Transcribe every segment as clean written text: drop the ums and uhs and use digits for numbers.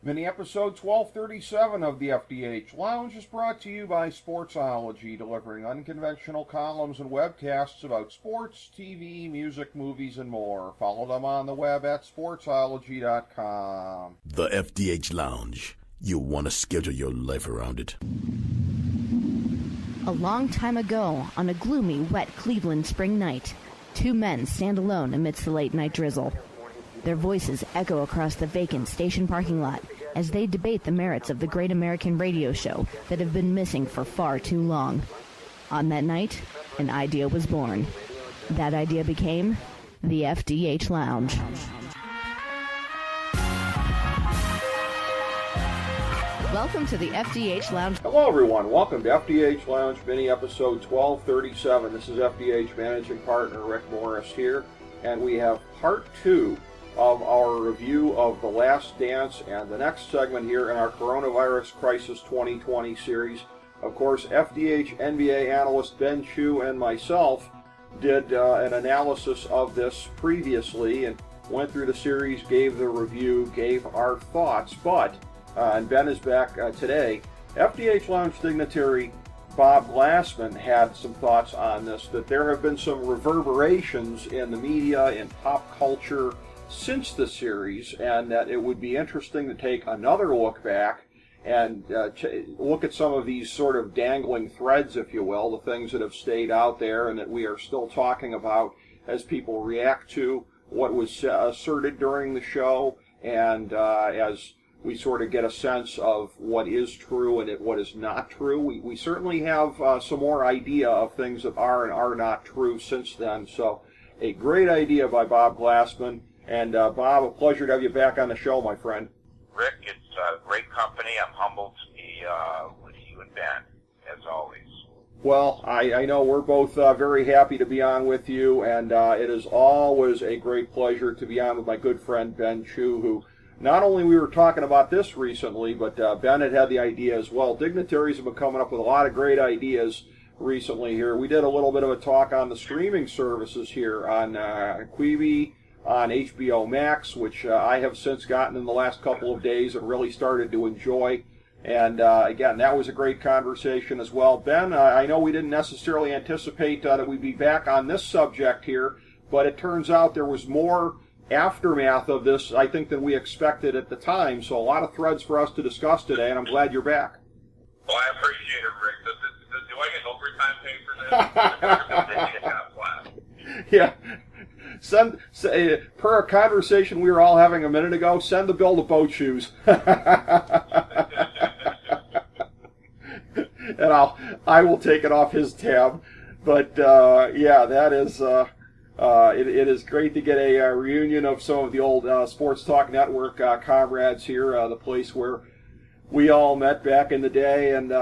Mini episode 1237 of the FDH Lounge is brought to you by Sportsology, delivering unconventional columns and webcasts about sports, TV, music, movies, and more. Follow them on the web at sportsology.com. The FDH Lounge. You want to schedule your life around it. A long time ago, on a gloomy, wet Cleveland spring night, two men stand alone amidst the late-night drizzle. Their voices echo across the vacant station parking lot as they debate the merits of the great American radio show that have been missing for far too long. On that night, an idea was born. That idea became the FDH Lounge. Welcome to the FDH Lounge. Hello everyone, welcome to FDH Lounge mini episode 1237. This is FDH Managing Partner Rick Morris here, and we have part 2 of our review of The Last Dance and the next segment here in our Coronavirus Crisis 2020 series. Of course, FDH NBA analyst Ben Chu and myself did an analysis of this previously and went through the series, gave the review, gave our thoughts, and Ben is back today. FDH Lounge dignitary Bob Glassman had some thoughts on this, that there have been some reverberations in the media, in pop culture, since the series, and that it would be interesting to take another look back and look at some of these sort of dangling threads, if you will, the things that have stayed out there and that we are still talking about as people react to what was asserted during the show, and as we sort of get a sense of what is true and what is not true. We certainly have some more idea of things that are and are not true since then. So a great idea by Bob Glassman. And Bob, a pleasure to have you back on the show, my friend. Rick, it's great company. I'm humbled to be with you and Ben, as always. Well, I know we're both very happy to be on with you, and it is always a great pleasure to be on with my good friend Ben Chu, who not only we were talking about this recently, but Ben had the idea as well. Dignitaries have been coming up with a lot of great ideas recently here. We did a little bit of a talk on the streaming services here on Quibi, on HBO Max, which I have since gotten in the last couple of days and really started to enjoy. And again, that was a great conversation as well. Ben, I know we didn't necessarily anticipate that we'd be back on this subject here, but it turns out there was more aftermath of this, I think, than we expected at the time. So a lot of threads for us to discuss today, and I'm glad you're back. Well, I appreciate it, Rick. Do I get overtime pay for this? Yeah. Per a conversation we were all having a minute ago, send the bill to Boat Shoes. And I will take it off his tab. But yeah, that is it is great to get a reunion of some of the old Sports Talk Network comrades here, the place where we all met back in the day. And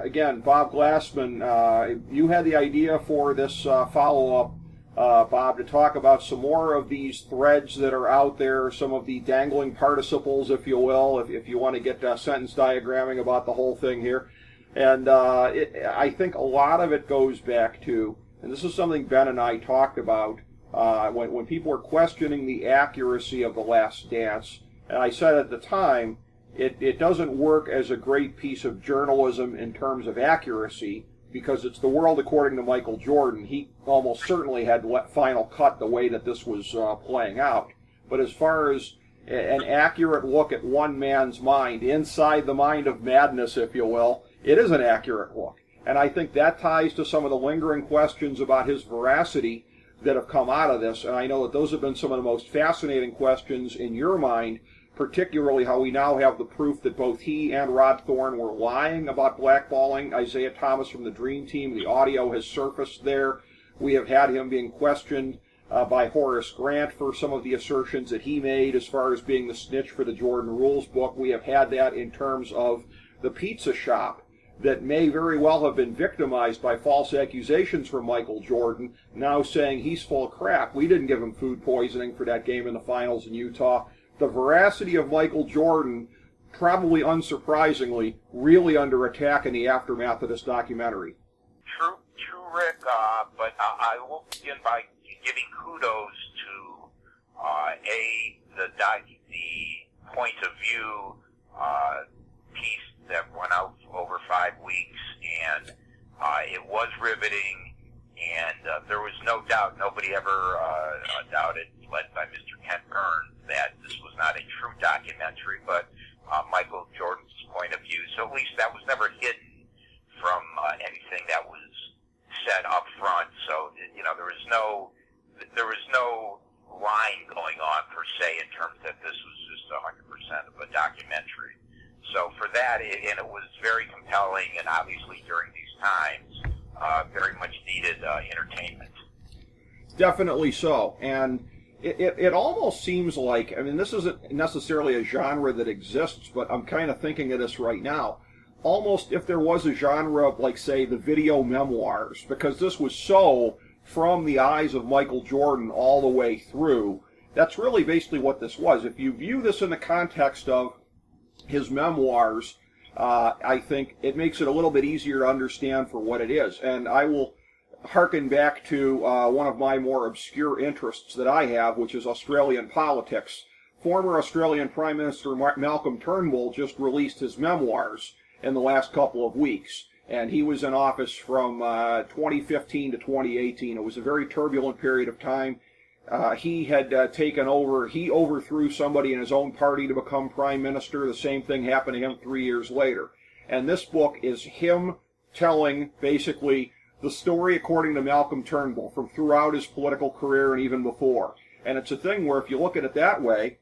again, Bob Glassman, you had the idea for this follow-up, Bob, to talk about some more of these threads that are out there, some of the dangling participles, if you will, if you want to get sentence diagramming about the whole thing here. And I think a lot of it goes back to, and this is something Ben and I talked about, when people were questioning the accuracy of The Last Dance, and I said at the time, it doesn't work as a great piece of journalism in terms of accuracy, because it's the world according to Michael Jordan. He almost certainly had final cut the way that this was playing out. But as far as an accurate look at one man's mind, inside the mind of madness, if you will, it is an accurate look. And I think that ties to some of the lingering questions about his veracity that have come out of this. And I know that those have been some of the most fascinating questions in your mind, particularly how we now have the proof that both he and Rod Thorne were lying about blackballing Isaiah Thomas from the Dream Team. The audio has surfaced there. We have had him being questioned by Horace Grant for some of the assertions that he made as far as being the snitch for the Jordan Rules book. We have had that in terms of the pizza shop that may very well have been victimized by false accusations from Michael Jordan, now saying he's full of crap. We didn't give him food poisoning for that game in the finals in Utah. The veracity of Michael Jordan, probably unsurprisingly, really under attack in the aftermath of this documentary. True, Rick, but I will begin by giving kudos to the point of view It was riveting, and there was no doubt, nobody ever doubted, led by Mr. Ken Burns, that this was not a true documentary, but Michael Jordan's point of view. So at least that was never hidden from anything that was said up front. So, you know, there was no line going on per se in terms that this was just 100% of a documentary. So for that, and it was very compelling, and obviously during these times, very much needed entertainment. Definitely so. And it almost seems like, I mean, this isn't necessarily a genre that exists, but I'm kind of thinking of this right now. Almost if there was a genre of, like, say, the video memoirs, because this was so from the eyes of Michael Jordan all the way through. That's really basically what this was. If you view this in the context of his memoirs, I think it makes it a little bit easier to understand for what it is. And I will harken back to one of my more obscure interests that I have, which is Australian politics. Former Australian Prime Minister Malcolm Turnbull just released his memoirs in the last couple of weeks. And he was in office from 2015 to 2018. It was a very turbulent period of time. He had taken over, he overthrew somebody in his own party to become prime minister. The same thing happened to him 3 years later. And this book is him telling, basically, the story according to Malcolm Turnbull from throughout his political career and even before. And it's a thing where if you look at it that way,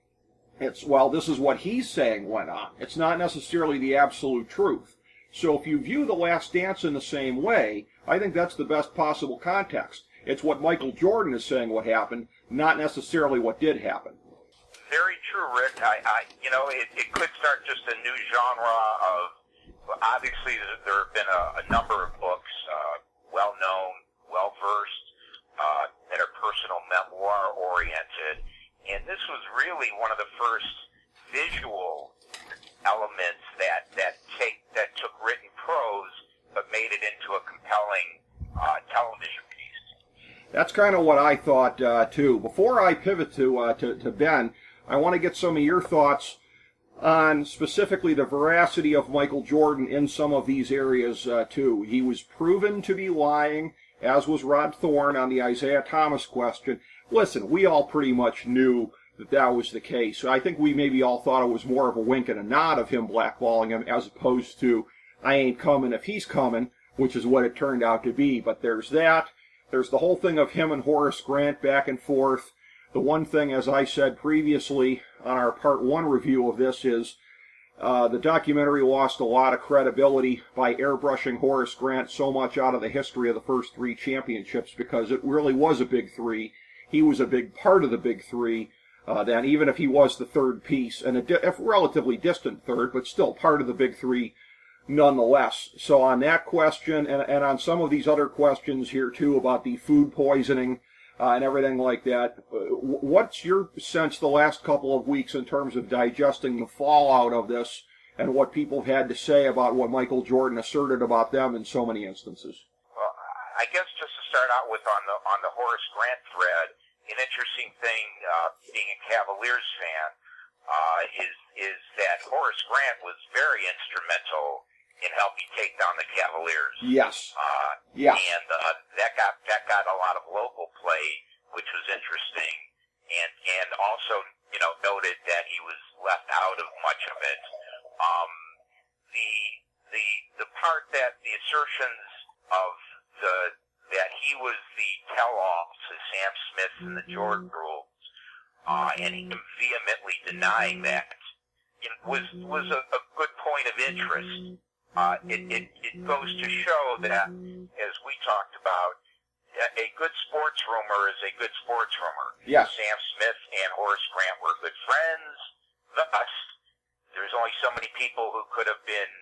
it's, well, this is what he's saying went on. It's not necessarily the absolute truth. So if you view The Last Dance in the same way, I think that's the best possible context. It's what Michael Jordan is saying what happened, not necessarily what did happen. Very true, Rick. It could start just a new genre of, obviously there have been a number of books, well-known, well-versed, that are personal memoir-oriented, and this was really one of the first visual elements that took written prose but made it into a compelling television piece. That's kind of what I thought too. Before I pivot to Ben, I want to get some of your thoughts on specifically the veracity of Michael Jordan in some of these areas too. He was proven to be lying, as was Rod Thorne on the Isaiah Thomas question. Listen, we all pretty much knew that was the case. I think we maybe all thought it was more of a wink and a nod of him blackballing him as opposed to, I ain't coming if he's coming, which is what it turned out to be. But there's that. There's the whole thing of him and Horace Grant back and forth. The one thing, as I said previously on our Part 1 review of this, is the documentary lost a lot of credibility by airbrushing Horace Grant so much out of the history of the first three championships, because it really was a big three. He was a big part of the big three. Then even if he was the third piece, and a relatively distant third, but still part of the big three nonetheless. So on that question, and on some of these other questions here too about the food poisoning and everything like that, what's your sense the last couple of weeks in terms of digesting the fallout of this and what people have had to say about what Michael Jordan asserted about them in so many instances? Well, I guess just to start out with on the Horace Grant thread, an interesting thing, being a Cavaliers fan, is that Horace Grant was very instrumental in helping take down the Cavaliers. Yes. Yes. And that got a lot of local play, which was interesting, and also noted that he was left out of much of it. The part that the assertions of that he was the tell-all to Sam Smith and the Jordan rules, and him vehemently denying that, was a good point of interest. It goes to show that, as we talked about, a good sports rumor is a good sports rumor. Yes. Sam Smith and Horace Grant were good friends. Thus, there's only so many people who could have been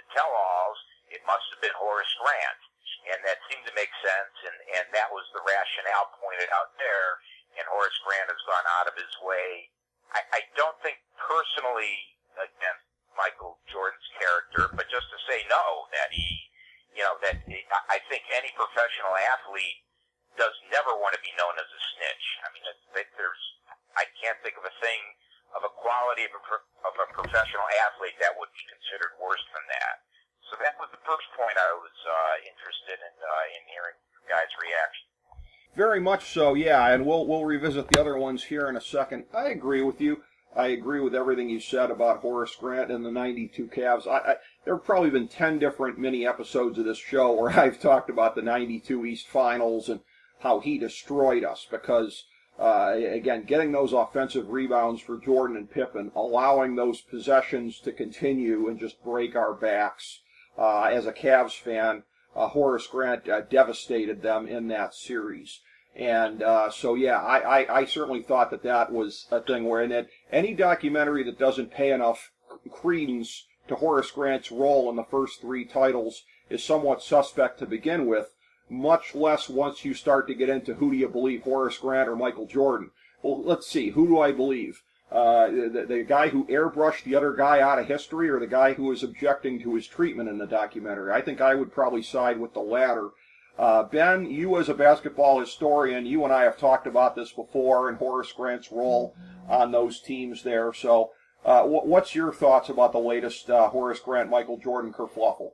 the tell-alls. It must have been Horace Grant. And that seemed to make sense, and that was the rationale pointed out there, and Horace Grant has gone out of his way. I don't think personally against Michael Jordan's character, but just to say no, that I think any professional athlete does never want to be known as a snitch. I mean, I can't think of a thing of a quality of a professional athlete that would be considered worse than that. So that was the first point I was interested in hearing your guys' reaction. Very much so, yeah, and we'll revisit the other ones here in a second. I agree with you. I agree with everything you said about Horace Grant and the 92 Cavs. There have probably been 10 different mini episodes of this show where I've talked about the 92 East Finals and how he destroyed us because, again, getting those offensive rebounds for Jordan and Pippen, allowing those possessions to continue and just break our backs. As a Cavs fan, Horace Grant devastated them in that series. And so, yeah, I certainly thought that was a thing where any documentary that doesn't pay enough credence to Horace Grant's role in the first 3 titles is somewhat suspect to begin with, much less once you start to get into who do you believe, Horace Grant or Michael Jordan. Well, let's see, who do I believe? The guy who airbrushed the other guy out of history or the guy who was objecting to his treatment in the documentary? I think I would probably side with the latter. Ben, you as a basketball historian, you and I have talked about this before and Horace Grant's role on those teams there. So what's your thoughts about the latest Horace Grant, Michael Jordan kerfluffle?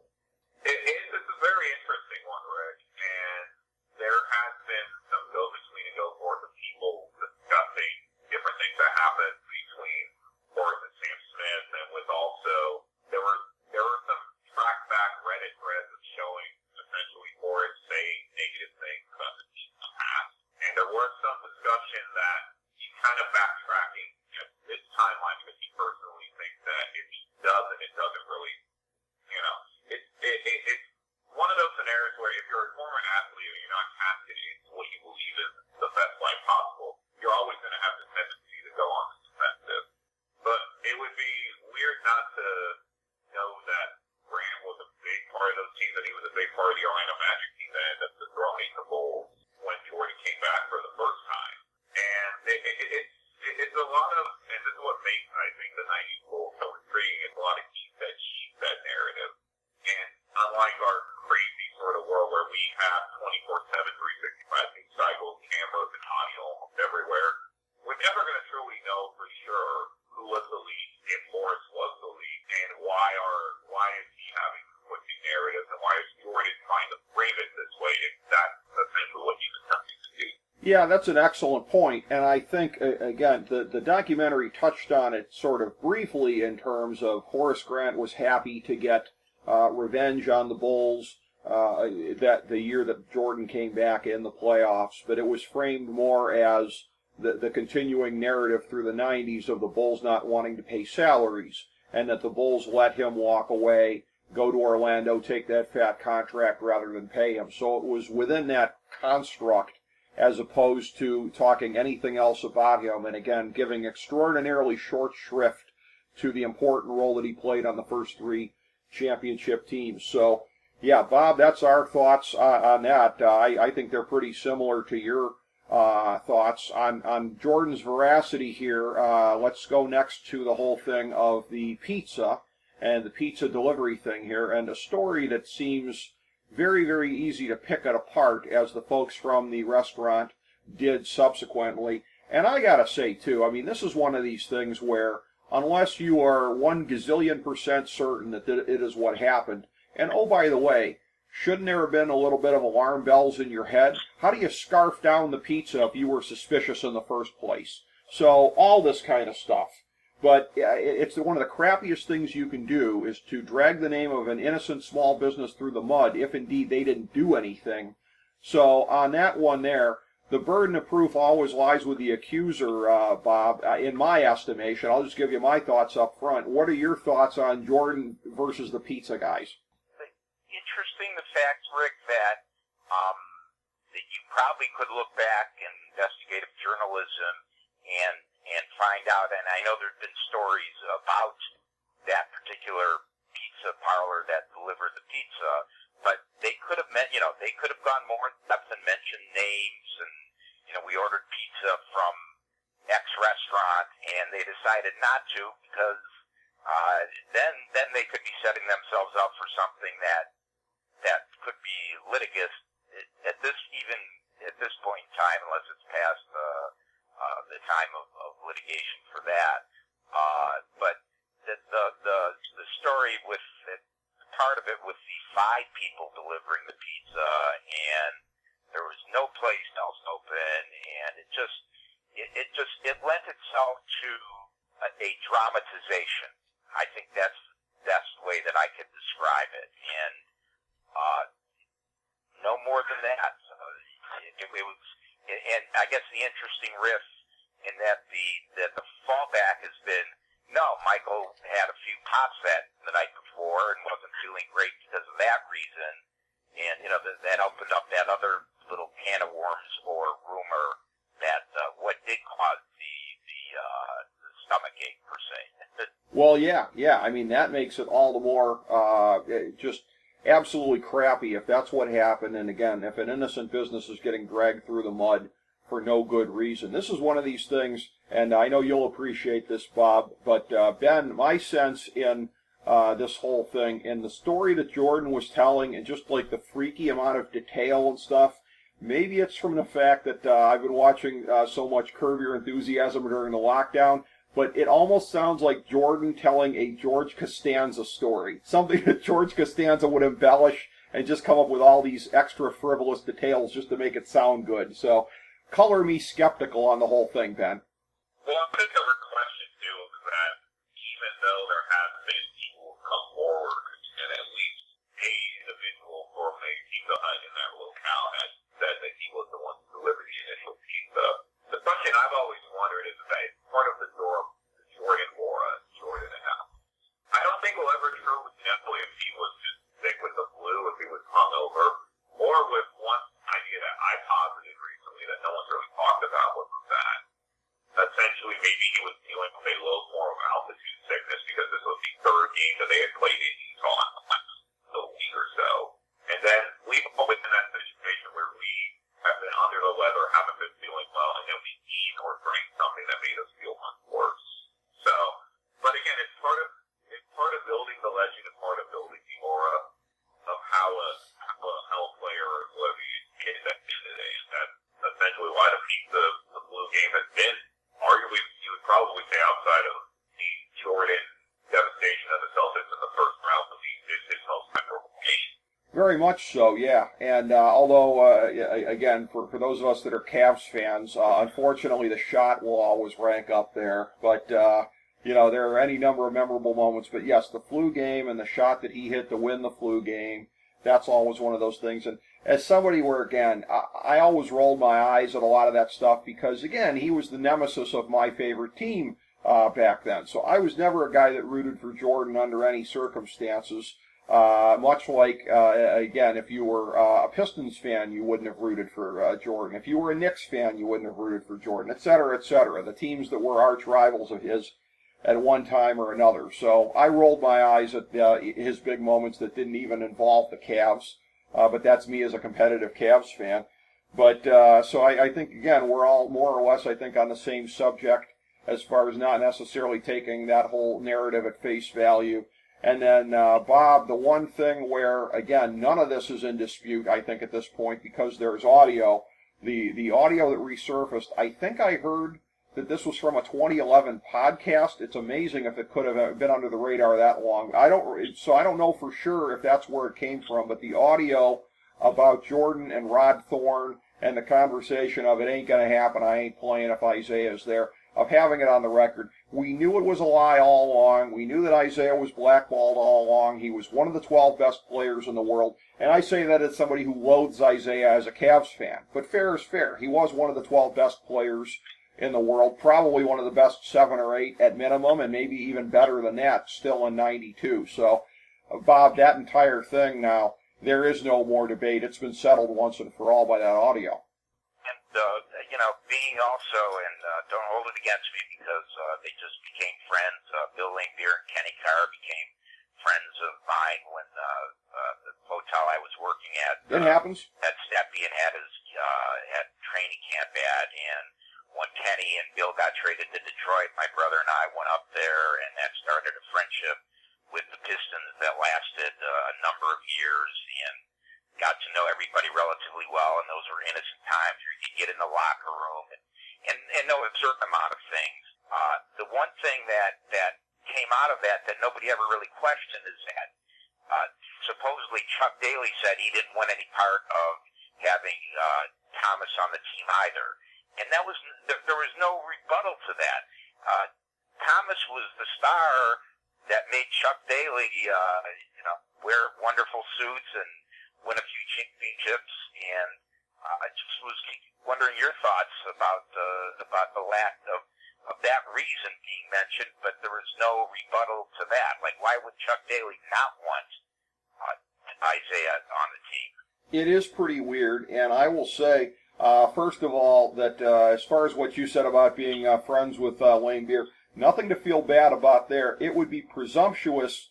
It's a very interesting one, Rick, and there has been some go-between and go-forth of people discussing different things that happened between Horace and Sam Smith, and with also, there were some track-back Reddit threads of showing essentially Horace saying negative things about the team in the past. And there was some discussion that he's kind of backtracking at this timeline because he personally thinks that if he doesn't, it doesn't really, it's one of those scenarios where if you're a former athlete and you're not casted into what you believe is the best life possible, you're always going to have the tendency to go on the defensive. But it would be weird not to know that Grant was a big part of those teams, and he was a big part of the Orlando Magic team that ended up dethroning the Bulls when Jordan came back for the first time. And it's a lot of, and this is what makes, I think, the 90s Bulls so intriguing. It's a lot of keep that sheep that narrative. And unlike our crazy sort of world where we have 24/7, 365 news cycles, cameras, and audio almost everywhere, we're never going to truly know for sure who was the lead, if Horace was the lead, and why is he having conflicting narratives, and why is Jordan trying to frame it this way if that's essentially what he's attempting to do. Yeah, that's an excellent point, and I think, again, the documentary touched on it sort of briefly in terms of Horace Grant was happy to get revenge on the Bulls that the year that Jordan came back in the playoffs, but it was framed more as the continuing narrative through the 90s of the Bulls not wanting to pay salaries, and that the Bulls let him walk away, go to Orlando, take that fat contract rather than pay him. So it was within that construct as opposed to talking anything else about him, and again, giving extraordinarily short shrift to the important role that he played on the first 3 championship teams. So, yeah, Bob, that's our thoughts on that. I think they're pretty similar to your thoughts on Jordan's veracity here. Let's go next to the whole thing of the pizza and the pizza delivery thing here, and a story that seems very, very easy to pick it apart, as the folks from the restaurant did subsequently. And I gotta say, too, I mean, this is one of these things where unless you are 1 gazillion% certain that it is what happened, and oh, by the way, shouldn't there have been a little bit of alarm bells in your head? How do you scarf down the pizza if you were suspicious in the first place? So, all this kind of stuff. But it's one of the crappiest things you can do is to drag the name of an innocent small business through the mud if indeed they didn't do anything. So on that one there, the burden of proof always lies with the accuser, Bob, in my estimation. I'll just give you my thoughts up front. What are your thoughts on Jordan versus the pizza guys? Interesting the fact, Rick, that you probably could look back in investigative journalism and find out, and I know there have been stories about that particular pizza parlor that delivered the pizza, but they could have they could have gone more in depth and mentioned names, and we ordered pizza from X restaurant, and they decided not to because then they could be setting themselves up for something that could be litigious at this point in time, unless it's past the time of litigation for that. But the story with part of it with the 5 people delivering the pizza, and there was no place else open, and it lent itself to a dramatization. I think that's the way that I could describe it, and no more than that. It was, and I guess the interesting riff in that the fallback has been, no, Michael had a few pops the night before and wasn't feeling great because of that reason, and that opened up that other little can of worms or rumor that what did cause the stomach ache per se. Well, yeah. I mean, that makes it all the more just absolutely crappy if that's what happened. And again, if an innocent business is getting dragged through the mud for no good reason. This is one of these things, and I know you'll appreciate this, Bob, but Ben, my sense in this whole thing, and the story that Jordan was telling, and just like the freaky amount of detail and stuff, maybe it's from the fact that I've been watching so much Curb Your Enthusiasm during the lockdown, but it almost sounds like Jordan telling a George Costanza story, something that George Costanza would embellish and just come up with all these extra frivolous details just to make it sound good. So, color me skeptical on the whole thing, Ben. Well, I think the question, too, is that even though there have been people who come forward and at least a individual from a Pizza Hut in that locale has said that he was the one who delivered the initial pizza, the question I've always wondered is that part of the Jordan aura, Jordan and how. I don't think we'll ever truly know if he was just sick with the flu, if he was hungover, or with one idea that I posited recently that no one's really talked about was that essentially maybe he was dealing with a low form of altitude sickness because this was the 3rd game that they had played in Utah in the last week or so. And then we've all been in that situation where we have been under the weather, haven't been feeling well, and then we eat or drink something that made us feel much worse. So, but again, it's part of building the legend, and part of building the aura of how a player or whoever you get at the end of the day. And that's essentially why the flu game has been, arguably, you would probably say, outside of the Jordan devastation of the Celtics in the first round of the league, is his most memorable game. Very much so, yeah. And although, again, for those of us that are Cavs fans, unfortunately the shot will always rank up there. But, there are any number of memorable moments. But, yes, the flu game and the shot that he hit to win the flu game, that's always one of those things. And as somebody where, again, I always rolled my eyes at a lot of that stuff because, again, he was the nemesis of my favorite team back then. So I was never a guy that rooted for Jordan under any circumstances. Much like, again, if you were a Pistons fan, you wouldn't have rooted for Jordan. If you were a Knicks fan, you wouldn't have rooted for Jordan, et cetera, et cetera. The teams that were arch rivals of his at one time or another. So I rolled my eyes at his big moments that didn't even involve the Cavs. But that's me as a competitive Cavs fan. But so I think, again, we're all more or less, I think, on the same subject as far as not necessarily taking that whole narrative at face value. And then, Bob, the one thing where, again, none of this is in dispute, I think, at this point, because there's audio. The audio that resurfaced, I think I heard that this was from a 2011 podcast. It's amazing if it could have been under the radar that long. I don't know for sure if that's where it came from, but the audio about Jordan and Rod Thorne and the conversation of it ain't going to happen, I ain't playing if Isaiah's there, of having it on the record. We knew it was a lie all along. We knew that Isaiah was blackballed all along. He was one of the 12 best players in the world. And I say that as somebody who loathes Isaiah as a Cavs fan. But fair is fair. He was one of the 12 best players in the world, probably one of the best 7 or 8 at minimum, and maybe even better than that still in 92. So, Bob, that entire thing now, there is no more debate. It's been settled once and for all by that audio. Being also, and don't hold it against me because they just became friends. Bill Laimbeer and Kenny Carr became friends of mine when the hotel I was working at. It happens. At Stepien had his had training camp at, and when Kenny and Bill got traded to Detroit, my brother and I went up there, and that started a friendship with the Pistons that lasted a number of years, and got to know everybody relatively well, and those were innocent times where you could get in the locker room and know a certain amount of things. The one thing that came out of that nobody ever really questioned is that supposedly Chuck Daly said he didn't want any part of having Thomas on the team either. And that was there was no rebuttal to that. Thomas was the star that made Chuck Daly, wear wonderful suits and win a few championships. And I just was wondering your thoughts about the lack of that reason being mentioned, but there was no rebuttal to that. Like, why would Chuck Daly not want Isaiah on the team? It is pretty weird, and I will say, first of all, that as far as what you said about being friends with Lane Beer, nothing to feel bad about there. It would be presumptuous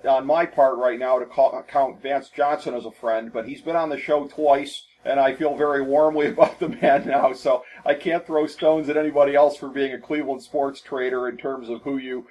on my part right now to count Vance Johnson as a friend, but he's been on the show twice, and I feel very warmly about the man now, so I can't throw stones at anybody else for being a Cleveland sports trader in terms of who you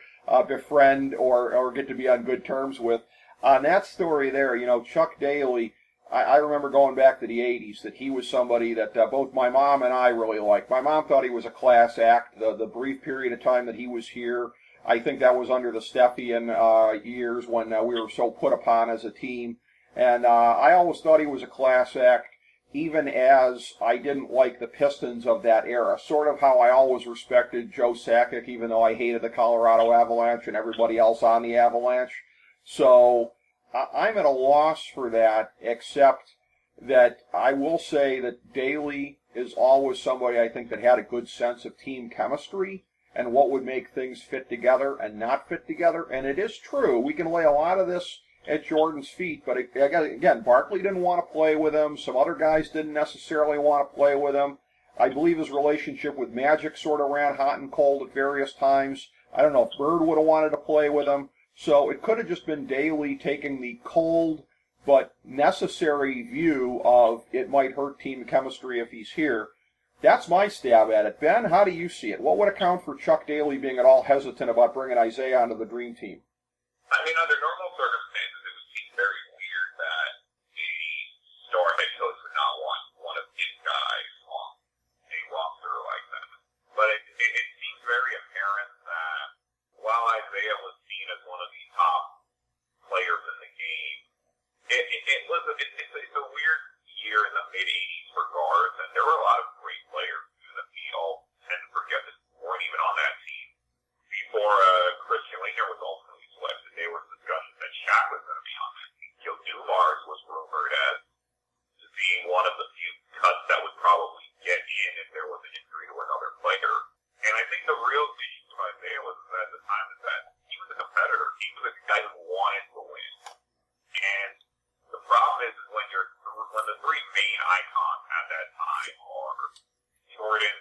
befriend or get to be on good terms with. On that story there, Chuck Daly, I remember going back to the 80s that he was somebody that both my mom and I really liked. My mom thought he was a class act. The brief period of time that he was here, I think that was under the Stepien years when we were so put upon as a team. And I always thought he was a class act, even as I didn't like the Pistons of that era. Sort of how I always respected Joe Sakic, even though I hated the Colorado Avalanche and everybody else on the Avalanche. So I'm at a loss for that, except that I will say that Daly is always somebody I think that had a good sense of team chemistry and what would make things fit together and not fit together. And it is true. We can lay a lot of this at Jordan's feet, but again, Barkley didn't want to play with him. Some other guys didn't necessarily want to play with him. I believe his relationship with Magic sort of ran hot and cold at various times. I don't know if Bird would have wanted to play with him. So it could have just been Daly taking the cold but necessary view of it might hurt team chemistry if he's here. That's my stab at it. Ben, how do you see it? What would account for Chuck Daly being at all hesitant about bringing Isaiah onto the Dream Team? I mean, under normal circumstances, it would seem very weird that the star head coach would not want one of his guys on a roster like that. But it seems very apparent that while Isaiah was seen as one of the top players in the game, it's a weird year in the mid-'80s for guards, and there were a lot of great players in the field, and forget that weren't even on that team before Christian Laettner was ultimately selected. There was discussion that Shaq was going to be on that team. Dumars was rumored as being one of the few cuts that would probably get in if there was an injury to another player. And I think the real issue with Isaiah was at the time is that he was a competitor. He was a guy who wanted to win. And the problem is when the three main icons at that time are Jordan,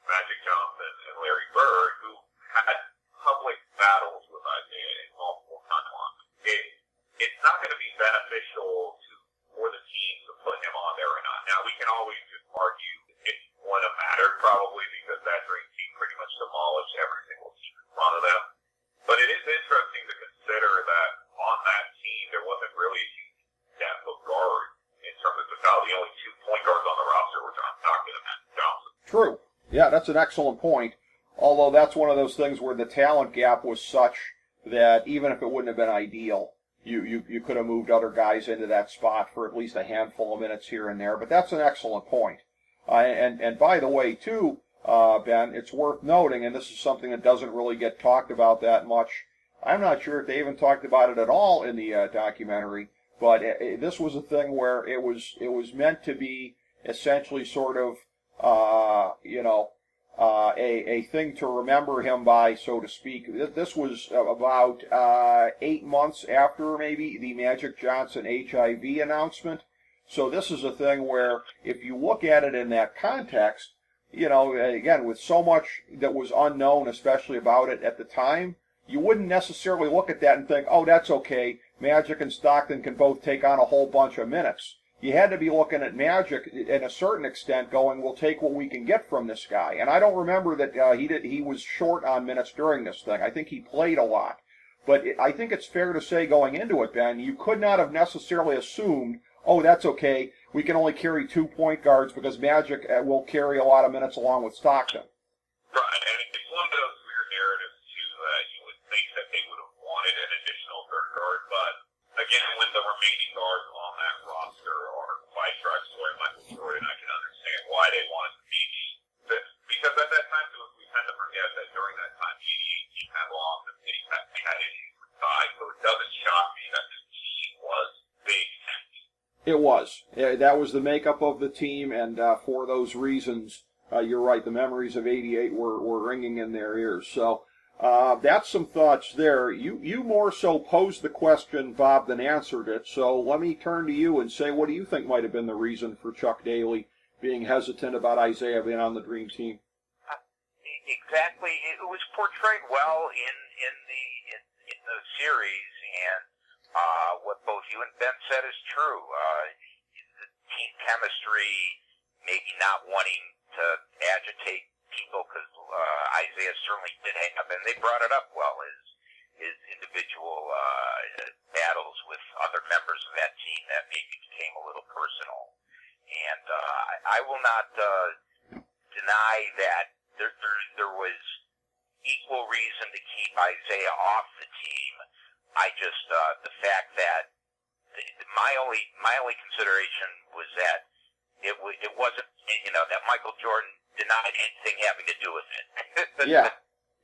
Magic Johnson, and Larry Bird, who had public battles with Isaiah in multiple timelines. It's not going to be beneficial for the team to put him on there or not. Now, we can always just argue it wouldn't have mattered probably because that Dream Team pretty much demolished every single team in front of them. But it is interesting to consider that on that team there wasn't really a huge depth of guard in terms of the only 2 point guards on the roster were John Stockton and Magic Johnson. True. Yeah, that's an excellent point. Although that's one of those things where the talent gap was such that even if it wouldn't have been ideal, you could have moved other guys into that spot for at least a handful of minutes here and there. But that's an excellent point. And by the way, too, Ben, it's worth noting, and this is something that doesn't really get talked about that much. I'm not sure if they even talked about it at all in the documentary, but this was a thing where it was meant to be essentially sort of, a thing to remember him by, so to speak. This was about 8 months after maybe the Magic Johnson HIV announcement. So this is a thing where if you look at it in that context, again, with so much that was unknown, especially about it at the time, you wouldn't necessarily look at that and think, oh, that's okay, Magic and Stockton can both take on a whole bunch of minutes. You had to be looking at Magic in a certain extent going, we'll take what we can get from this guy. And I don't remember that he was short on minutes during this thing. I think he played a lot. But I think it's fair to say going into it, Ben, you could not have necessarily assumed, oh, that's okay, we can only carry 2 point guards because Magic will carry a lot of minutes along with Stockton. Right, and it's one of those weird narratives, too, that you would think that they would have wanted an additional third guard, but again, when the remaining guards on that roster are Clyde Drexler and Michael Jordan, I can understand why they wanted to be because at that time, too, we tend to forget that during that time, the 88 team had lost and they had issues with size, so it doesn't shock me that this team was big. It was. That was the makeup of the team, and for those reasons, you're right, the memories of 88 were ringing in their ears. So that's some thoughts there. You more so posed the question, Bob, than answered it. So let me turn to you and say, what do you think might have been the reason for Chuck Daly being hesitant about Isaiah being on the Dream Team? Exactly. It was portrayed well in the series, and what both you and Ben said is true. The team chemistry, maybe not wanting to agitate people, because Isaiah certainly did have, and they brought it up well, his individual battles with other members of that team that maybe became a little personal. And I will not deny that there was equal reason to keep Isaiah off the team. I just the fact that my only consideration was that it wasn't, that Michael Jordan denied anything having to do with it.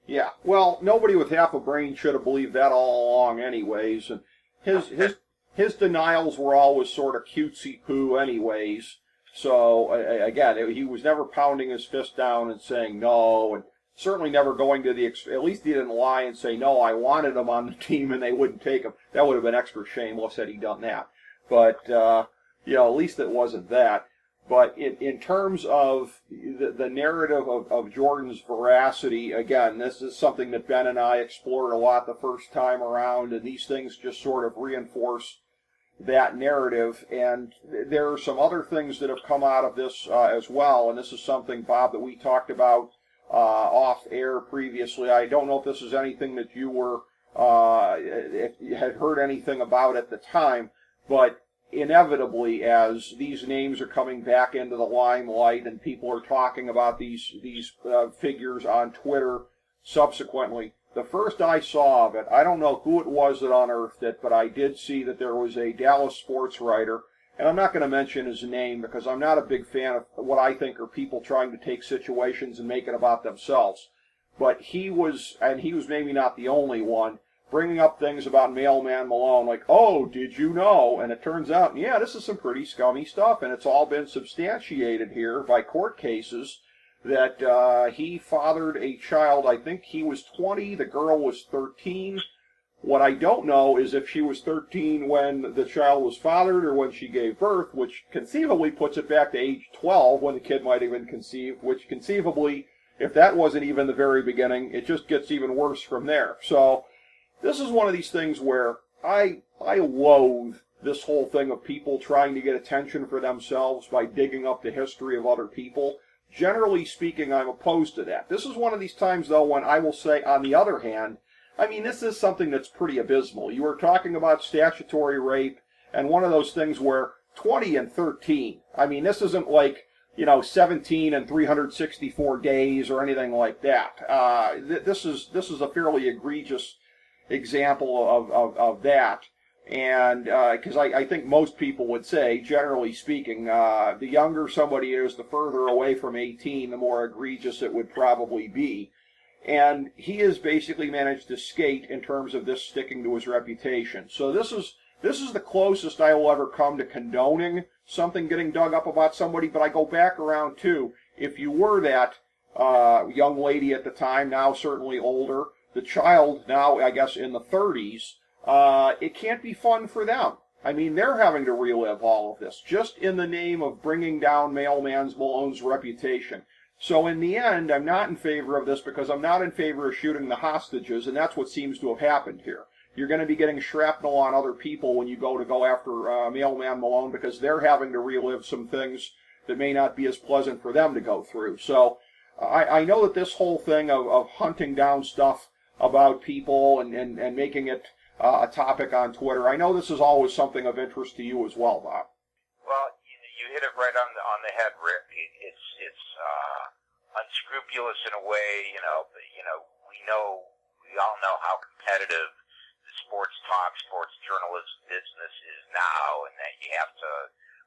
Yeah. Well, nobody with half a brain should have believed that all along, anyways. And his denials were always sort of cutesy poo, anyways. So again, he was never pounding his fist down and saying no, and certainly never going to at least he didn't lie and say, no, I wanted him on the team and they wouldn't take him. That would have been extra shameless had he done that. But, at least it wasn't that. But in terms of the narrative of Jordan's veracity, again, this is something that Ben and I explored a lot the first time around, and these things just sort of reinforce that narrative. And there are some other things that have come out of this as well, and this is something, Bob, that we talked about off air previously. I don't know if this is anything that you were if you had heard anything about at the time, but inevitably, as these names are coming back into the limelight and people are talking about these figures on Twitter subsequently, the first I saw of it, I don't know who it was that unearthed it, but I did see that there was a Dallas sports writer, and I'm not going to mention his name because I'm not a big fan of what I think are people trying to take situations and make it about themselves. But he was maybe not the only one, bringing up things about Mailman Malone, like, oh, did you know? And it turns out, yeah, this is some pretty scummy stuff, and it's all been substantiated here by court cases that he fathered a child. I think he was 20, the girl was 13. What I don't know is if she was 13 when the child was fathered or when she gave birth, which conceivably puts it back to age 12 when the kid might have been conceived, which conceivably, if that wasn't even the very beginning, it just gets even worse from there. So this is one of these things where I loathe this whole thing of people trying to get attention for themselves by digging up the history of other people. Generally speaking, I'm opposed to that. This is one of these times, though, when I will say, on the other hand, I mean, this is something that's pretty abysmal. You were talking about statutory rape, and one of those things where 20 and 13, I mean, this isn't like, 17 and 364 days or anything like that. This is a fairly egregious example of that, and because I think most people would say, generally speaking, the younger somebody is, the further away from 18, the more egregious it would probably be. And he has basically managed to skate in terms of this sticking to his reputation. So this is the closest I will ever come to condoning something getting dug up about somebody, but I go back around too. If you were that young lady at the time, now certainly older, the child now, I guess, in the 30s, it can't be fun for them. I mean, they're having to relive all of this, just in the name of bringing down Mailman Malone's reputation. So in the end, I'm not in favor of this because I'm not in favor of shooting the hostages, and that's what seems to have happened here. You're going to be getting shrapnel on other people when you go after Mailman Malone because they're having to relive some things that may not be as pleasant for them to go through. So I know that this whole thing of hunting down stuff about people and making it a topic on Twitter, I know this is always something of interest to you as well, Bob. Well, you hit it right on the head, Rick. It's unscrupulous in a way, but we all know how competitive the sports talk, sports journalism business is now, and that you have to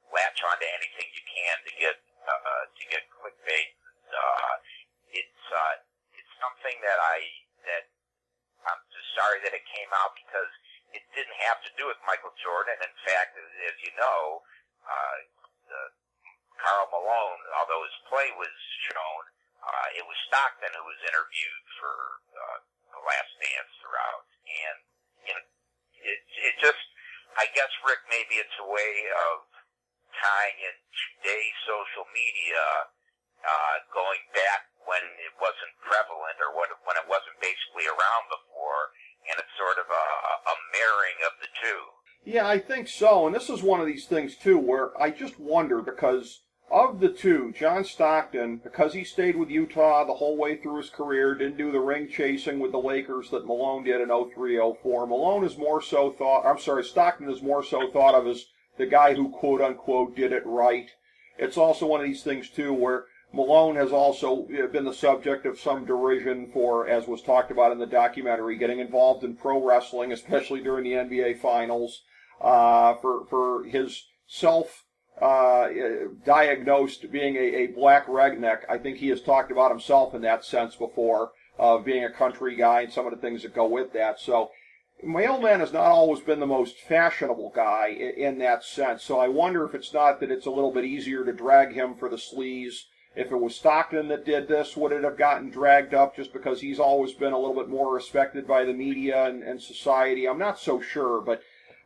latch onto anything you can to get clickbait. It's something that I'm just sorry that it came out because it didn't have to do with Michael Jordan. In fact, as you know, Karl Malone, although his play was shown, it was Stockton who was interviewed for The Last Dance throughout. And it just, I guess, Rick, maybe it's a way of tying in today's social media, going back when it wasn't prevalent or when it wasn't basically around before, and it's sort of a marrying of the two. Yeah, I think so. And this is one of these things, too, where I just wonder because of the two, John Stockton, because he stayed with Utah the whole way through his career, didn't do the ring chasing with the Lakers that Malone did in 03-04. Malone is more so Stockton is more so thought of as the guy who quote-unquote did it right. It's also one of these things, too, where Malone has also been the subject of some derision for, as was talked about in the documentary, getting involved in pro wrestling, especially during the NBA Finals, for his self-diagnosed being a black redneck. I think he has talked about himself in that sense before, of being a country guy and some of the things that go with that. So Mailman has not always been the most fashionable guy in that sense. So I wonder if it's not that it's a little bit easier to drag him for the sleaze. If it was Stockton that did this, would it have gotten dragged up just because he's always been a little bit more respected by the media and society? I'm not so sure. But,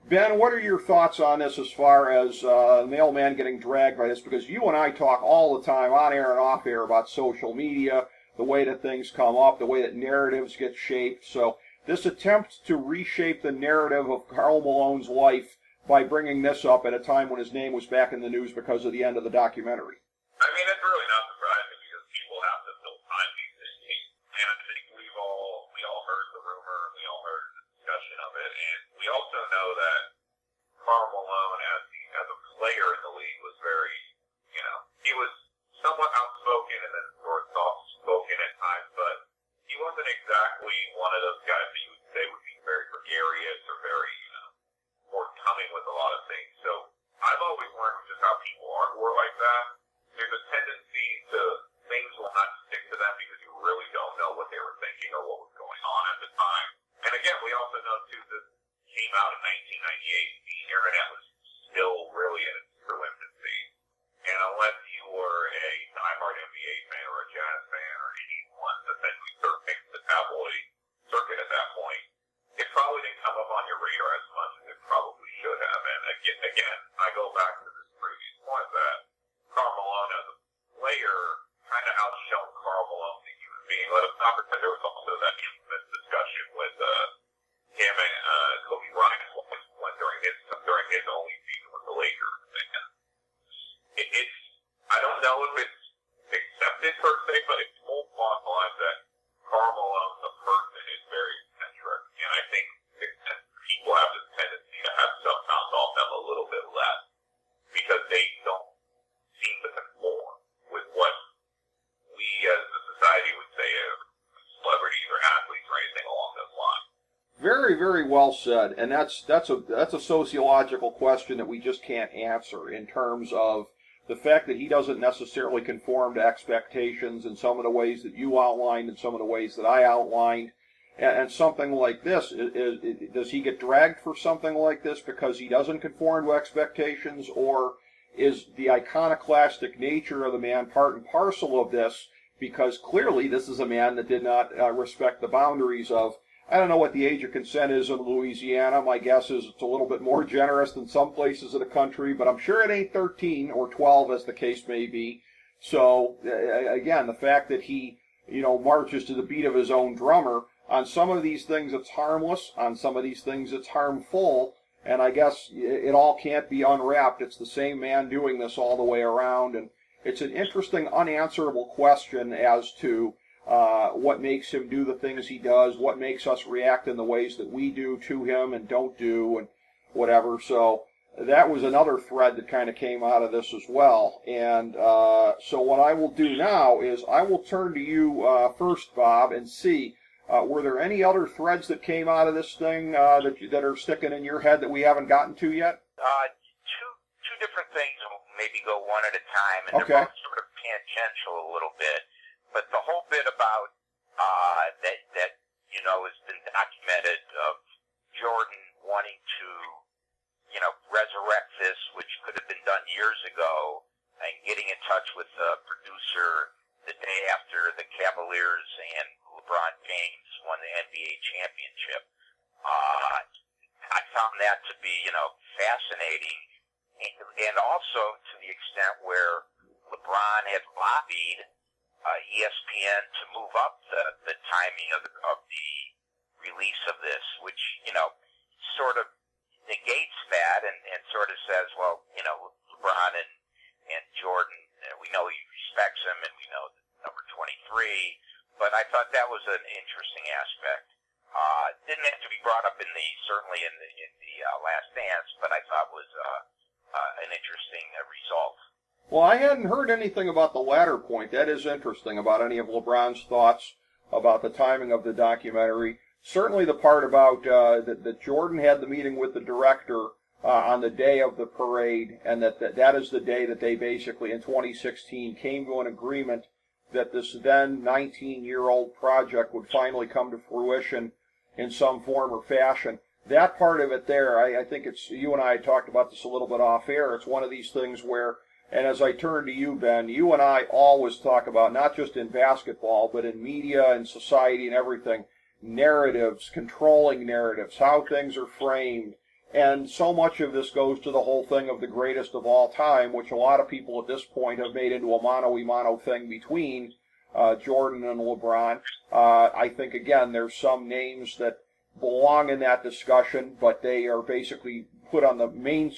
Ben, what are your thoughts on this as far as Mailman getting dragged by this? Because you and I talk all the time, on air and off air, about social media, the way that things come up, the way that narratives get shaped. So this attempt to reshape the narrative of Karl Malone's life by bringing this up at a time when his name was back in the news because of the end of the documentary. I mean, it's really not surprising because people have to fill time these days. And I think we all heard the rumor, we all heard the discussion of it, and we also know that Karl Malone, as a player in the league, was very, he was somewhat outspoken and then sort of soft-spoken at times, but he wasn't exactly one of those guys that you would say would be very gregarious or very, forthcoming with a lot of things. So I've always learned just how people were like that. There's a tendency to things will not stick to them because you really don't know what they were thinking or what was going on at the time. And again, we also know too this came out in 1998. The internet was still really in its true infancy, and unless you were a diehard NBA fan or a Jazz fan or anyone essentially surfing the tabloid circuit at that point, it probably didn't come up on your radar as much as it probably should have. And again, I go back to this previous point that Karl Malone as a player kind of outshone Karl Malone the human being. Let us not pretend there was also that infamous discussion with him and Kobe Bryant when during his only season with the Lakers. And it's I don't know if it's accepted per se, but it's full on lines that Karl Malone the person is very eccentric, and I think people have this tendency to have stuff knocked off them a little bit less because they don't seem to conform with what we as a society would say of celebrities or athletes or anything along those lines. Very, very well said, and that's a sociological question that we just can't answer in terms of the fact that he doesn't necessarily conform to expectations in some of the ways that you outlined and some of the ways that I outlined. And something like this, does he get dragged for something like this because he doesn't conform to expectations, or is the iconoclastic nature of the man part and parcel of this? Because clearly this is a man that did not respect the boundaries of, I don't know what the age of consent is in Louisiana. My guess is it's a little bit more generous than some places of the country, but I'm sure it ain't 13 or 12 as the case may be. So, again, the fact that he, marches to the beat of his own drummer, on some of these things it's harmless, on some of these things it's harmful, and I guess it all can't be unwrapped. It's the same man doing this all the way around, and it's an interesting unanswerable question as to what makes him do the things he does, what makes us react in the ways that we do to him and don't do, and whatever. So that was another thread that kind of came out of this as well. And so what I will do now is I will turn to you first, Bob, and see, Were there any other threads that came out of this thing that are sticking in your head that we haven't gotten to yet? Two different things. We'll maybe go one at a time, and Okay. they're both sort of tangential a little bit. But the whole bit about that has been documented of Jordan wanting to resurrect this, which could have been done years ago, and getting in touch with the producer the day after the Cavaliers and LeBron James won the NBA championship. I found that to be, fascinating, and also to the extent where LeBron had lobbied ESPN to move up the timing of the release of this, which, sort of negates that and sort of says, well, LeBron and Jordan, we know he respects him, and we know number 23, but I thought that was an interesting aspect. Didn't have to be brought up certainly in the Last Dance, but I thought was an interesting result. Well, I hadn't heard anything about the latter point. That is interesting, about any of LeBron's thoughts about the timing of the documentary. Certainly the part about that Jordan had the meeting with the director on the day of the parade, and that is the day that they basically, in 2016, came to an agreement that this then 19-year-old project would finally come to fruition in some form or fashion. That part of it there, I think it's, you and I talked about this a little bit off air, it's one of these things where, and as I turn to you, Ben, you and I always talk about, not just in basketball, but in media and society and everything, narratives, controlling narratives, how things are framed. And so much of this goes to the whole thing of the greatest of all time, which a lot of people at this point have made into a mano-a-mano thing between Jordan and LeBron. I think, again, there's some names that belong in that discussion, but they are basically put on the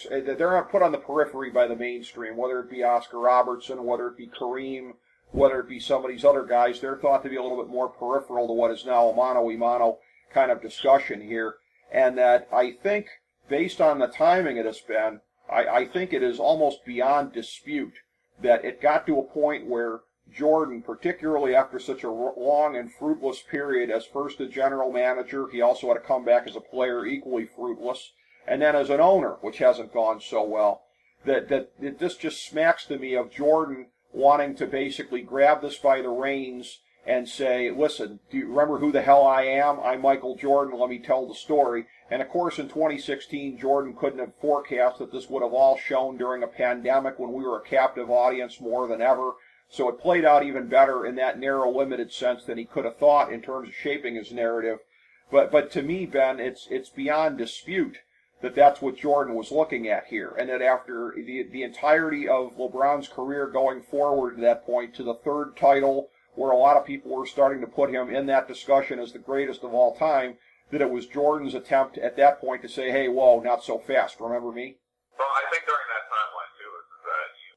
they're not put on the periphery by the mainstream, whether it be Oscar Robertson, whether it be Kareem, whether it be some of these other guys. They're thought to be a little bit more peripheral to what is now a mano-a-mano kind of discussion here. And that I think, based on the timing it has been, I think it is almost beyond dispute that it got to a point where Jordan, particularly after such a long and fruitless period as first a general manager, he also had to come back as a player equally fruitless, and then as an owner, which hasn't gone so well, that this just smacks to me of Jordan wanting to basically grab this by the reins and say, listen, do you remember who the hell I am? I'm Michael Jordan, let me tell the story. And of course, in 2016, Jordan couldn't have forecast that this would have all shown during a pandemic when we were a captive audience more than ever. So it played out even better in that narrow, limited sense than he could have thought in terms of shaping his narrative. But to me, Ben, it's beyond dispute that that's what Jordan was looking at here, and that after the entirety of LeBron's career going forward to that point, to the third title, where a lot of people were starting to put him in that discussion as the greatest of all time, that it was Jordan's attempt at that point to say, hey, whoa, not so fast, remember me? Well, I think during that timeline, too, is that he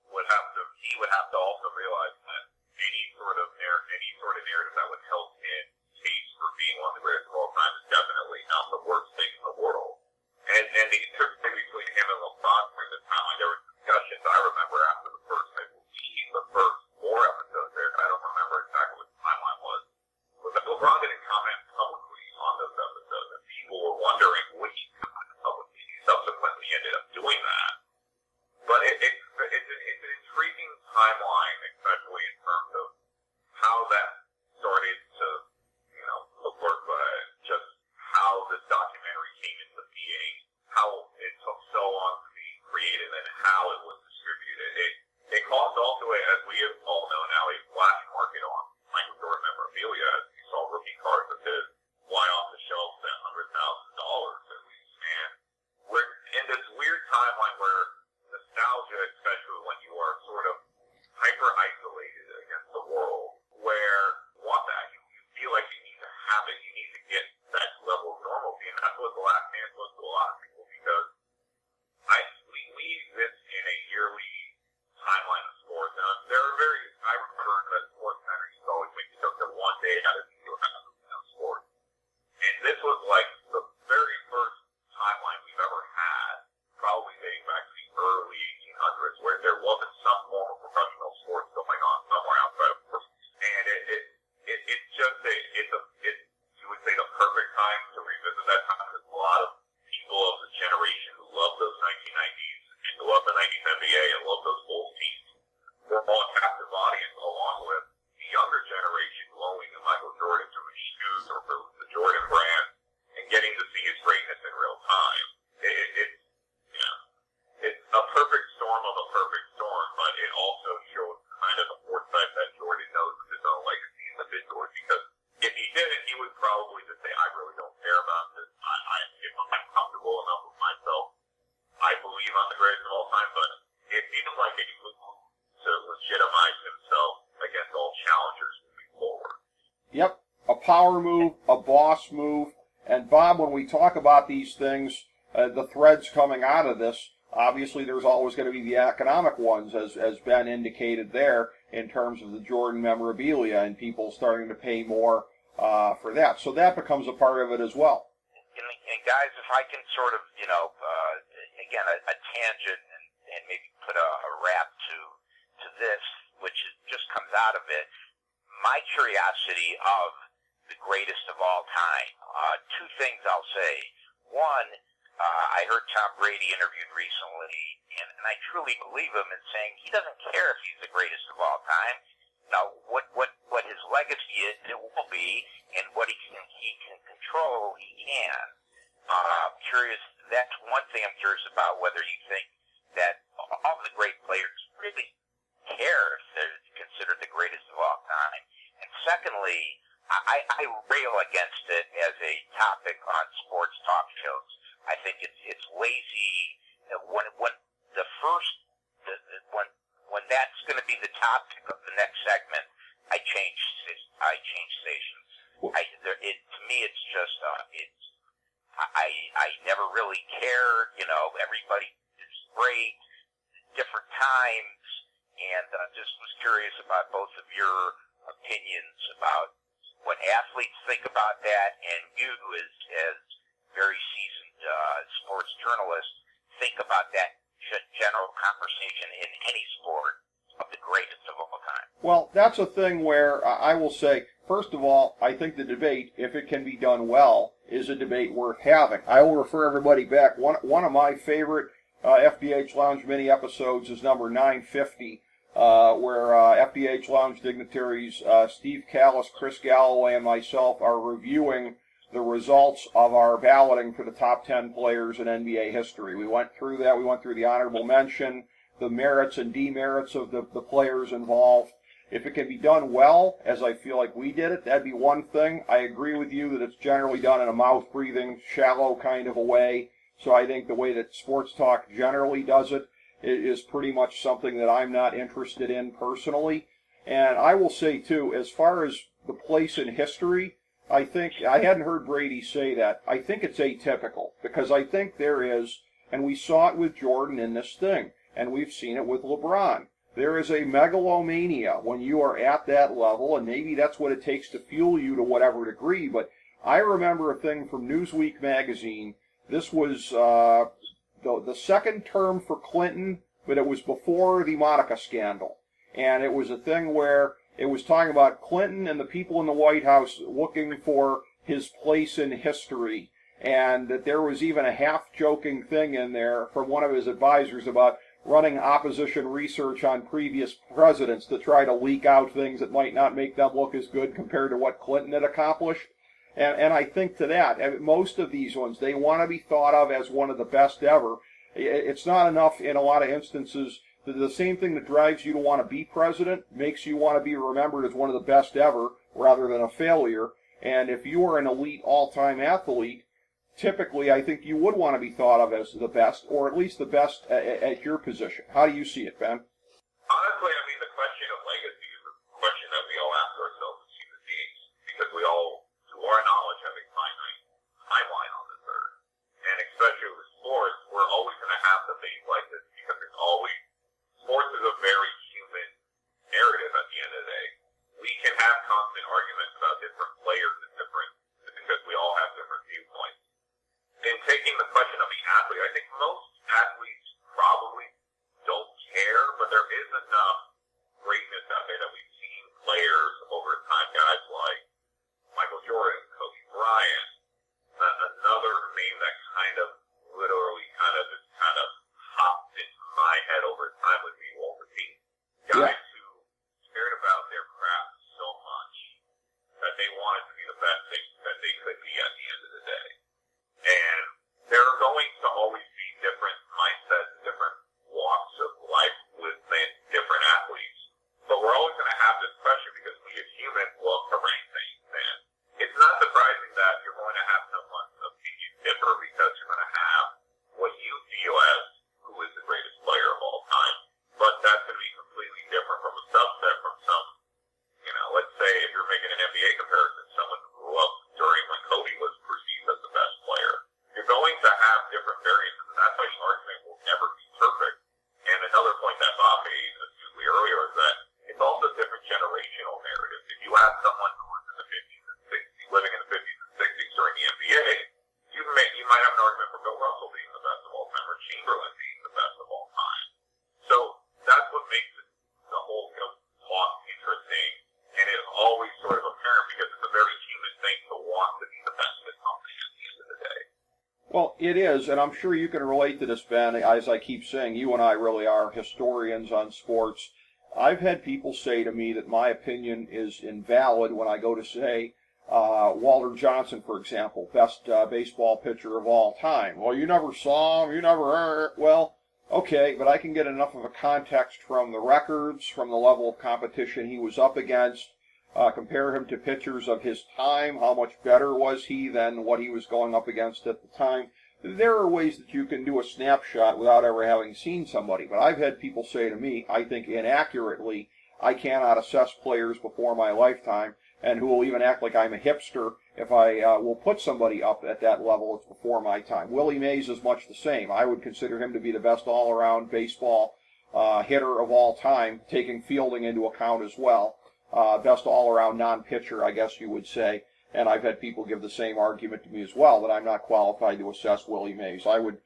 would have to also realize that any sort of narrative that would help him case for being one of the greatest of all time is definitely not the worst thing in the world. And the interplay between him and LeBron during the timeline, there were discussions I remember after the first 4 episodes there, and I don't remember exactly what the timeline was that LeBron didn't comment publicly on those episodes, and people were wondering would he comment publicly. He subsequently ended up doing that. But it's an intriguing timeline, especially in terms of how that started to, look, just how this documentary came into being, how it took so long to be created, and how it was distributed. It caused also, as we all know now, a black market on Michael Jordan memorabilia. You saw rookie cards of his fly off the shelves at $100,000 at least. And we're in this weird timeline where nostalgia, especially when you are sort of hyper isolated against the world, where you feel like you need to have it, you need to get that level of normalcy, and that's what The Last Dance was to a lot of people, because we exist in a year that time because a lot of people of the generation who love those 1990s and who love the 90s NBA and love those Bulls teams were all a captive audience along with the younger generation glowing in Michael Jordan through his shoes or through the Jordan brand and getting to see his greatness in real time. It's a perfect storm of a perfect storm, but it also shows kind of the foresight that Jordan knows of his own legacy individually, because if he didn't, he would probably just say, I really don't care about this. If I'm comfortable enough with myself, I believe I'm the greatest of all time, but it seems like he would move to legitimize himself against all challengers moving forward. Yep, a power move, a boss move. And Bob, when we talk about these things, the threads coming out of this, obviously there's always going to be the economic ones, as Ben indicated there, in terms of the Jordan memorabilia and people starting to pay more for that. So that becomes a part of it as well. And guys, if I can sort of, again, a tangent and maybe put a wrap to this, which just comes out of it, my curiosity of the greatest of all time. Two things I'll say. One, I heard Tom Brady interviewed recently, and I truly believe him in saying he doesn't care if he's the greatest of all time. Now, what his legacy is, it will be, and what he can control, he can. Curious. That's one thing I'm curious about, whether you think that all the great players really care if they're considered the greatest of all time. And secondly, I rail against it as a topic on sports talk shows. I think it's lazy when that's going to be the topic of the next segment. I change stations. To me, it's just I never really cared. Everybody is great, different times, and just was curious about both of your opinions about what athletes think about that, and you as very seasoned sports journalist think about that general conversation in any sport of the greatest of all time. Well, that's a thing where I will say, first of all, I think the debate, if it can be done well, is a debate worth having. I will refer everybody back. One of my favorite FDH Lounge mini episodes is number 950, where FDH Lounge dignitaries Steve Callis, Chris Galloway, and myself are reviewing the results of our balloting for the top 10 players in NBA history. We went through that. We went through the honorable mention, the merits and demerits of the players involved. If it can be done well, as I feel like we did it, that'd be one thing. I agree with you that it's generally done in a mouth-breathing, shallow kind of a way. So I think the way that sports talk generally does it is pretty much something that I'm not interested in personally. And I will say, too, as far as the place in history, I think, I hadn't heard Brady say that. I think it's atypical, because I think there is, and we saw it with Jordan in this thing, and we've seen it with LeBron. There is a megalomania when you are at that level, and maybe that's what it takes to fuel you to whatever degree, but I remember a thing from Newsweek magazine. This was the second term for Clinton, but it was before the Monica scandal. And it was a thing where it was talking about Clinton and the people in the White House looking for his place in history. And that there was even a half-joking thing in there from one of his advisors about running opposition research on previous presidents to try to leak out things that might not make them look as good compared to what Clinton had accomplished. And I think to that, most of these ones, they want to be thought of as one of the best ever. It's not enough in a lot of instances. The same thing that drives you to want to be president makes you want to be remembered as one of the best ever rather than a failure. And if you are an elite all-time athlete, typically I think you would want to be thought of as the best, or at least the best at your position. How do you see it, Ben? Honestly, I mean, the question of legacy is a question that we all ask ourselves as human beings, because we all, to our knowledge, have a finite timeline on this earth. And especially with sports, we're always going to have debates like this, because there's always, sports is a very human narrative at the end of the day. We can have constant arguments about different players and different, because we all have different viewpoints. In taking the question of the athlete, I think most athletes probably don't care, but there is enough greatness out there that we've seen players over time, guys like Michael Jordan, Kobe Bryant, another name that kind of literally just hopped into my head over time would be Walter Payton. Guys who cared about their craft so much that they wanted to be the best that they could be at the end of the day. And there are going to always be different mindsets, different walks of life with different athletes. But we're always going to have this pressure because we as humans love to rank things. And it's not surprising that you're going to have someone's opinion differ because you're going to have what you feel as who is the greatest player of all time. But that's going to be completely different from a subset from some, let's say if you're making an NBA comparison, someone who grew up during when Kobe was perceived as the best player. You're going to have different variances, and that's why the argument will never be perfect. And another point that Bob made astutely earlier is that it's also different generational narratives. If you ask someone who was in the 50s and 60s, living in the 50s and 60s during the NBA, you might have an argument for Bill Russell being the best of all time or Chamberlain being the best of all time. So that's what makes the whole talk interesting, and it's always sort of apparent because it's a very human thing to want to be the best at something at the end of the day. Well, it is, and I'm sure you can relate to this, Ben. As I keep saying, you and I really are historians on sports. I've had people say to me that my opinion is invalid when I go to say Walter Johnson, for example, best baseball pitcher of all time. Well, you never saw him, you never. Well, okay, but I can get enough of a context from the records, from the level of competition he was up against, compare him to pitchers of his time, how much better was he than what he was going up against at the time. There are ways that you can do a snapshot without ever having seen somebody, but I've had people say to me, I think inaccurately, I cannot assess players before my lifetime, and who will even act like I'm a hipster if I will put somebody up at that level. It's before my time. Willie Mays is much the same. I would consider him to be the best all-around baseball hitter of all time, taking fielding into account as well. Best all-around non-pitcher, I guess you would say. And I've had people give the same argument to me as well, that I'm not qualified to assess Willie Mays. I would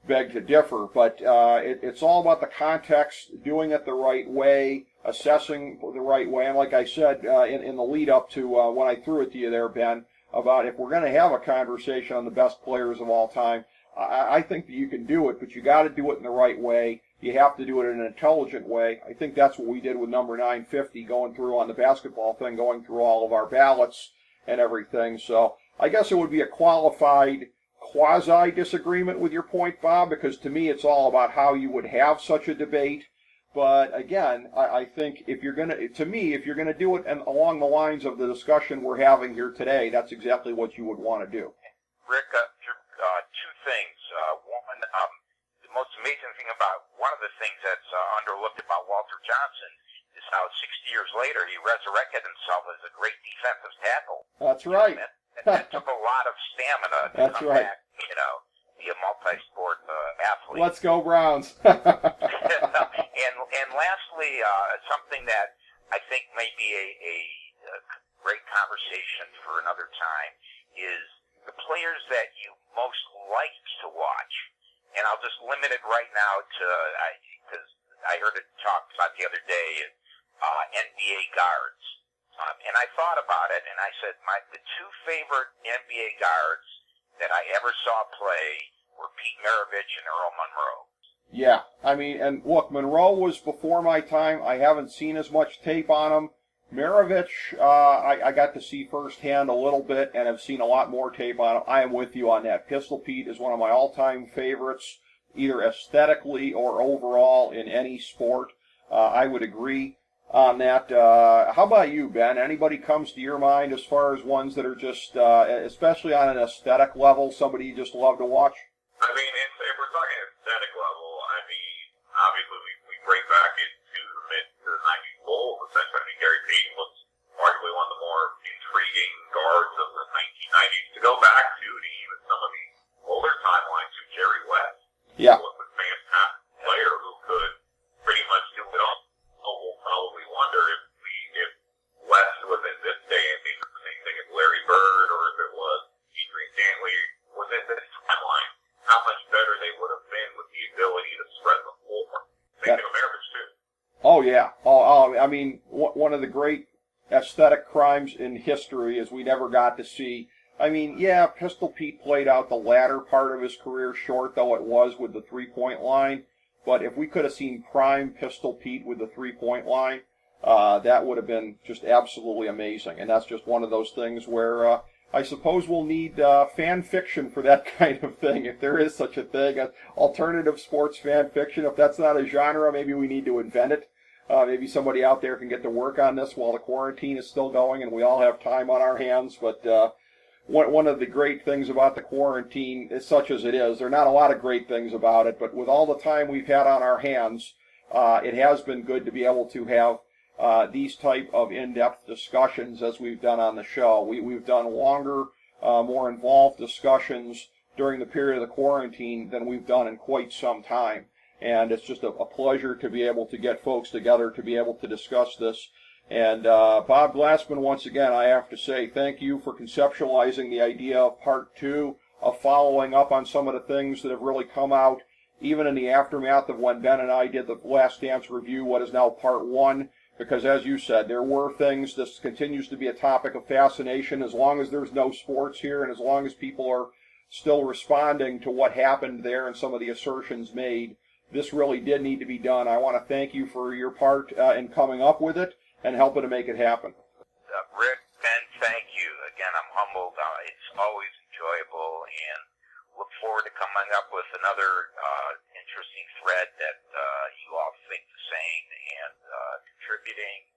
beg to differ, but it's all about the context, doing it the right way, assessing the right way. And like I said in the lead-up to when I threw it to you there, Ben, about if we're going to have a conversation on the best players of all time, I think that you can do it, but you got to do it in the right way. You have to do it in an intelligent way. I think that's what we did with number 950, going through on the basketball thing, going through all of our ballots and everything. So I guess it would be a qualified quasi-disagreement with your point, Bob, because to me it's all about how you would have such a debate. But again, I think if you're going to do it and along the lines of the discussion we're having here today, that's exactly what you would want to do. Rick, two things. One, the most amazing thing about one of the things that's underlooked about Walter Johnson is how 60 years later he resurrected himself as a great defensive tackle. That's right. That took a lot of stamina to That's come right. back, be a multi-sport athlete. Let's go Browns. and lastly, something that I think may be a great conversation for another time is the players that you most like to watch. And I'll just limit it right now to, because I heard it talked about the other day, NBA guards. And I thought about it, and I said the two favorite NBA guards that I ever saw play were Pete Maravich and Earl Monroe. Yeah, I mean, and look, Monroe was before my time. I haven't seen as much tape on him. Maravich, I got to see firsthand a little bit and have seen a lot more tape on him. I am with you on that. Pistol Pete is one of my all-time favorites, either aesthetically or overall in any sport. I would agree on that. How about you, Ben? Anybody comes to your mind as far as ones that are just, especially on an aesthetic level, somebody you just love to watch? I mean, if we're talking aesthetic level, I mean, obviously we bring back into the mid to the 90s Bulls. Essentially, I mean, Gary Payton was arguably one of the more intriguing guards of the 1990s. To go back to even some of the older timelines, to Jerry West, Yeah. was a fantastic player who could pretty much do it all. We'll probably wonder if West was in this day and age the same thing as Larry Bird, or if it was Adrian Dantley within this timeline, how much better they would have been with the ability to spread the floor. Same thing with Maravich, too. Oh, yeah. I mean, one of the great aesthetic crimes in history is we never got to see I mean, yeah, Pistol Pete played out the latter part of his career short, though it was with the three-point line. But if we could have seen prime Pistol Pete with the three-point line, that would have been just absolutely amazing. And that's just one of those things where I suppose we'll need fan fiction for that kind of thing, if there is such a thing. Alternative sports fan fiction. If that's not a genre, maybe we need to invent it. Maybe somebody out there can get to work on this while the quarantine is still going and we all have time on our hands. But one of the great things about the quarantine, is such as it is, there are not a lot of great things about it, but with all the time we've had on our hands, it has been good to be able to have these type of in-depth discussions as we've done on the show. We've done longer, more involved discussions during the period of the quarantine than we've done in quite some time. And it's just a pleasure to be able to get folks together to be able to discuss this. And Bob Glassman, once again, I have to say thank you for conceptualizing the idea of part 2, of following up on some of the things that have really come out, even in the aftermath of when Ben and I did the Last Dance review, what is now part 1, because as you said, there were things, this continues to be a topic of fascination as long as there's no sports here and as long as people are still responding to what happened there and some of the assertions made. This really did need to be done. I want to thank you for your part in coming up with it and helping to make it happen. Rick, Ben, thank you. Again, I'm humbled. It's always enjoyable, and look forward to coming up with another interesting thread that you all think the same and contributing.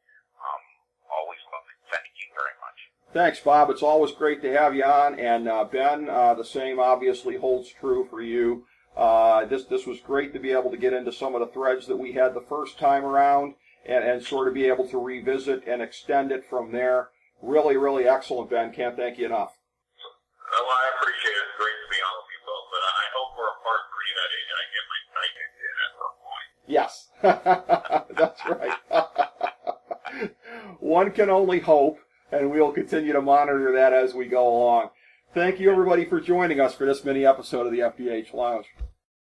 Always love it. Thank you very much. Thanks, Bob. It's always great to have you on. And Ben, the same obviously holds true for you. This was great to be able to get into some of the threads that we had the first time around and sort of be able to revisit and extend it from there. Really, really excellent, Ben. Can't thank you enough. Well, I appreciate it. It's great to be on with you both, but I hope for a part 3 that I get my night in at some point. Yes, that's right. One can only hope, and we'll continue to monitor that as we go along. Thank you, everybody, for joining us for this mini episode of the FDH Lounge.